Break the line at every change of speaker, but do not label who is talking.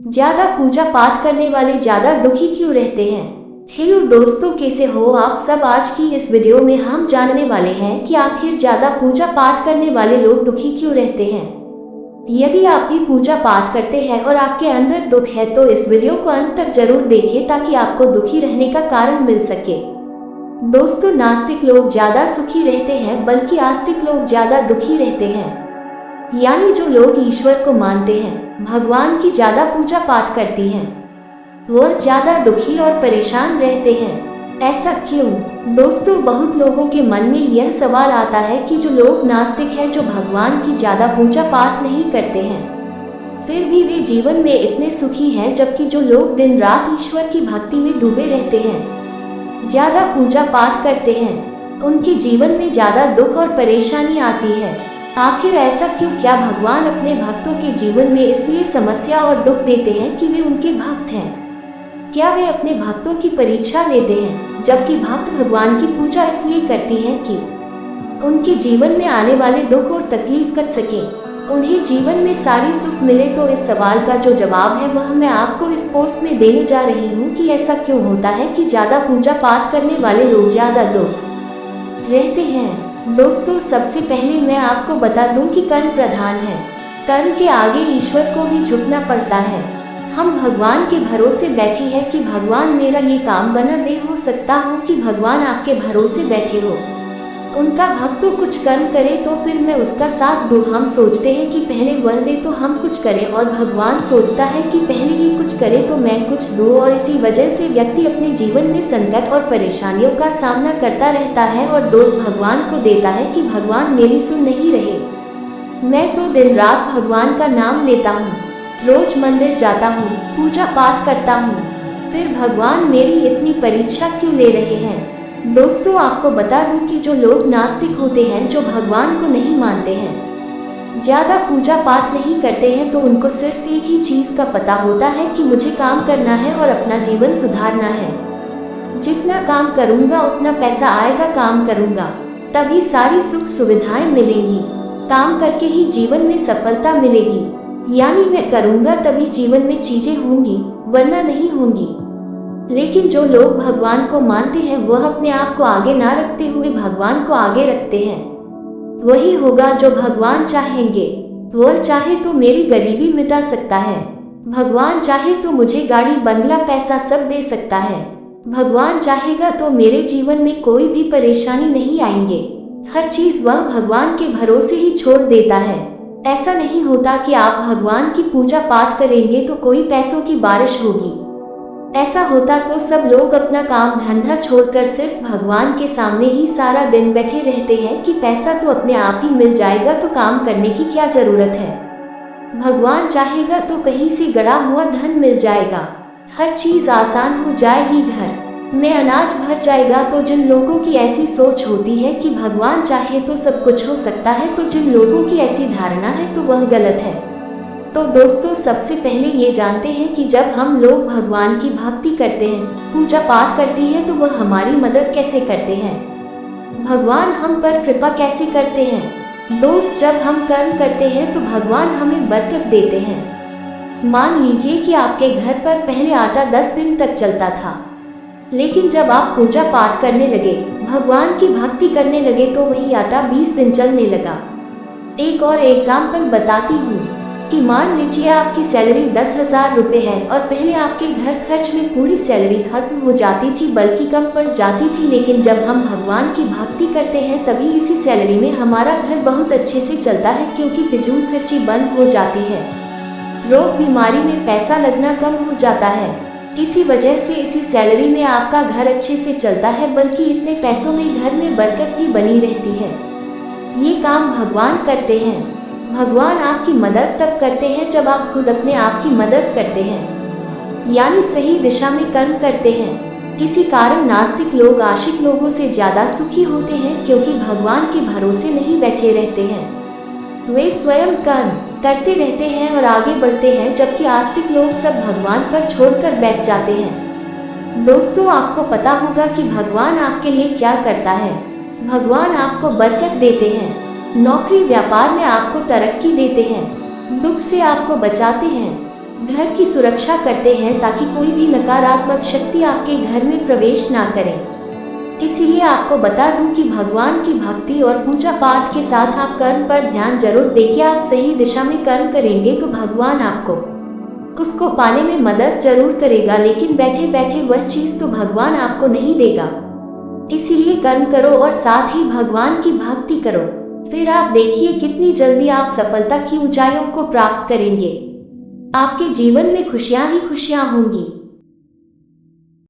ज्यादा पूजा पाठ करने वाले ज्यादा दुखी क्यों रहते हैं? हेलो दोस्तों, कैसे हो आप सब। आज की इस वीडियो में हम जानने वाले हैं कि आखिर ज्यादा पूजा पाठ करने वाले लोग दुखी क्यों रहते हैं। यदि आप भी पूजा पाठ करते हैं और आपके अंदर दुख है तो इस वीडियो को अंत तक जरूर देखें ताकि आपको दुखी रहने का कारण मिल सके। दोस्तों, नास्तिक लोग ज्यादा सुखी रहते हैं बल्कि आस्तिक लोग ज्यादा दुखी रहते हैं। यानी जो लोग ईश्वर को मानते हैं, भगवान की ज्यादा पूजा पाठ करती हैं, वह ज्यादा दुखी और परेशान रहते हैं। ऐसा क्यों? दोस्तों, बहुत लोगों के मन में यह सवाल आता है कि जो लोग नास्तिक हैं, जो भगवान की ज्यादा पूजा पाठ नहीं करते हैं, फिर भी वे जीवन में इतने सुखी हैं, जबकि जो लोग दिन रात ईश्वर की भक्ति में डूबे रहते हैं, ज्यादा पूजा पाठ करते हैं, उनके जीवन में ज्यादा दुख और परेशानी आती है। आखिर ऐसा क्यों? क्या भगवान अपने भक्तों के जीवन में इसलिए समस्या और दुख देते हैं कि वे उनके भक्त हैं? क्या वे अपने भक्तों की परीक्षा लेते हैं, जबकि भक्त भगवान की पूजा इसलिए करती हैं कि उनके जीवन में आने वाले दुख और तकलीफ कट सके, उन्हें जीवन में सारी सुख मिले? तो इस सवाल का जो जवाब है वह मैं आपको इस पोस्ट में देने जा रही हूँ कि ऐसा क्यों होता है कि ज्यादा पूजा पाठ करने वाले लोग ज्यादा दुख रहते हैं। दोस्तों, सबसे पहले मैं आपको बता दूं कि कर्म प्रधान है। कर्म के आगे ईश्वर को भी झुकना पड़ता है। हम भगवान के भरोसे बैठे हैं कि भगवान मेरा ये काम बना दे। हो सकता हो कि भगवान आपके भरोसे बैठे हो, उनका भक्त तो कुछ कर्म करे तो फिर मैं उसका साथ दूं। हम सोचते हैं कि पहले वह दे तो हम कुछ करें, और भगवान सोचता है कि पहले ये कुछ करे तो मैं कुछ दूं, और इसी वजह से व्यक्ति अपने जीवन में संकट और परेशानियों का सामना करता रहता है और दोष भगवान को देता है कि भगवान मेरी सुन नहीं रहे। मैं तो दिन रात भगवान का नाम लेता हूँ, रोज मंदिर जाता हूँ, पूजा पाठ करता हूँ, फिर भगवान मेरी इतनी परीक्षा क्यों ले रहे हैं? दोस्तों, आपको बता दूं कि जो लोग नास्तिक होते हैं, जो भगवान को नहीं मानते हैं, ज्यादा पूजा पाठ नहीं करते हैं, तो उनको सिर्फ एक ही चीज का पता होता है कि मुझे काम करना है और अपना जीवन सुधारना है। जितना काम करूंगा उतना पैसा आएगा, काम करूंगा तभी सारी सुख सुविधाएं मिलेंगी, काम करके ही जीवन में सफलता मिलेगी। यानी मैं करूंगा तभी जीवन में चीजें होंगी, वरना नहीं होंगी। लेकिन जो लोग भगवान को मानते हैं, वह अपने आप को आगे ना रखते हुए भगवान को आगे रखते हैं। वही होगा जो भगवान चाहेंगे। वह चाहे तो मेरी गरीबी मिटा सकता है, भगवान चाहे तो मुझे गाड़ी बंगला पैसा सब दे सकता है, भगवान चाहेगा तो मेरे जीवन में कोई भी परेशानी नहीं आएंगे। हर चीज वह भगवान के भरोसे ही छोड़ देता है। ऐसा नहीं होता कि आप भगवान की पूजा पाठ करेंगे तो कोई पैसों की बारिश होगी। ऐसा होता तो सब लोग अपना काम धंधा छोड़कर सिर्फ भगवान के सामने ही सारा दिन बैठे रहते हैं कि पैसा तो अपने आप ही मिल जाएगा, तो काम करने की क्या जरूरत है। भगवान चाहेगा तो कहीं से गड़ा हुआ धन मिल जाएगा, हर चीज आसान हो जाएगी, घर में अनाज भर जाएगा। तो जिन लोगों की ऐसी सोच होती है कि भगवान चाहे तो सब कुछ हो सकता है, तो जिन लोगों की ऐसी धारणा है तो वह गलत है। तो दोस्तों, सबसे पहले ये जानते हैं कि जब हम लोग भगवान की भक्ति करते हैं, पूजा पाठ करती है, तो वह हमारी मदद कैसे करते हैं, भगवान हम पर कृपा कैसे करते हैं। दोस्त, जब हम कर्म करते हैं तो भगवान हमें बरकत देते हैं। मान लीजिए कि आपके घर पर पहले आटा 10 दिन तक चलता था, लेकिन जब आप पूजा पाठ करने लगे, भगवान की भक्ति करने लगे, तो वही आटा 20 दिन चलने लगा। एक और एग्जाम्पल बताती हूँ कि मान लीजिए आपकी सैलरी 10,000 रुपये है और पहले आपके घर खर्च में पूरी सैलरी खत्म हो जाती थी, बल्कि कम पड़ जाती थी। लेकिन जब हम भगवान की भक्ति करते हैं तभी इसी सैलरी में हमारा घर बहुत अच्छे से चलता है, क्योंकि फिजूल खर्ची बंद हो जाती है, रोग बीमारी में पैसा लगना कम हो जाता है। इसी वजह से इसी सैलरी में आपका घर अच्छे से चलता है, बल्कि इतने पैसों में घर में बरकत भी बनी रहती है। ये काम भगवान करते हैं। भगवान आपकी मदद तब करते हैं जब आप खुद अपने आप की मदद करते हैं, यानी सही दिशा में कर्म करते हैं। इसी कारण नास्तिक लोग आशिक लोगों से ज्यादा सुखी होते हैं, क्योंकि भगवान के भरोसे नहीं बैठे रहते हैं, वे स्वयं कर्म करते रहते हैं और आगे बढ़ते हैं, जबकि आस्तिक लोग सब भगवान पर छोड़कर बैठ जाते हैं। दोस्तों, आपको पता होगा कि भगवान आपके लिए क्या करता है। भगवान आपको बरकत देते हैं, नौकरी व्यापार में आपको तरक्की देते हैं, दुख से आपको बचाते हैं, घर की सुरक्षा करते हैं ताकि कोई भी नकारात्मक शक्ति आपके घर में प्रवेश ना करे। इसीलिए आपको बता दूं कि भगवान की भक्ति और पूजा पाठ के साथ आप कर्म पर ध्यान जरूर दें। कि आप सही दिशा में कर्म करेंगे तो भगवान आपको उसको पाने में मदद जरूर करेगा, लेकिन बैठे बैठे वह चीज तो भगवान आपको नहीं देगा। इसीलिए कर्म करो और साथ ही भगवान की भक्ति करो, फिर आप देखिए कितनी जल्दी आप सफलता की ऊंचाइयों को प्राप्त करेंगे। आपके जीवन में खुशियां ही खुशियां होंगी।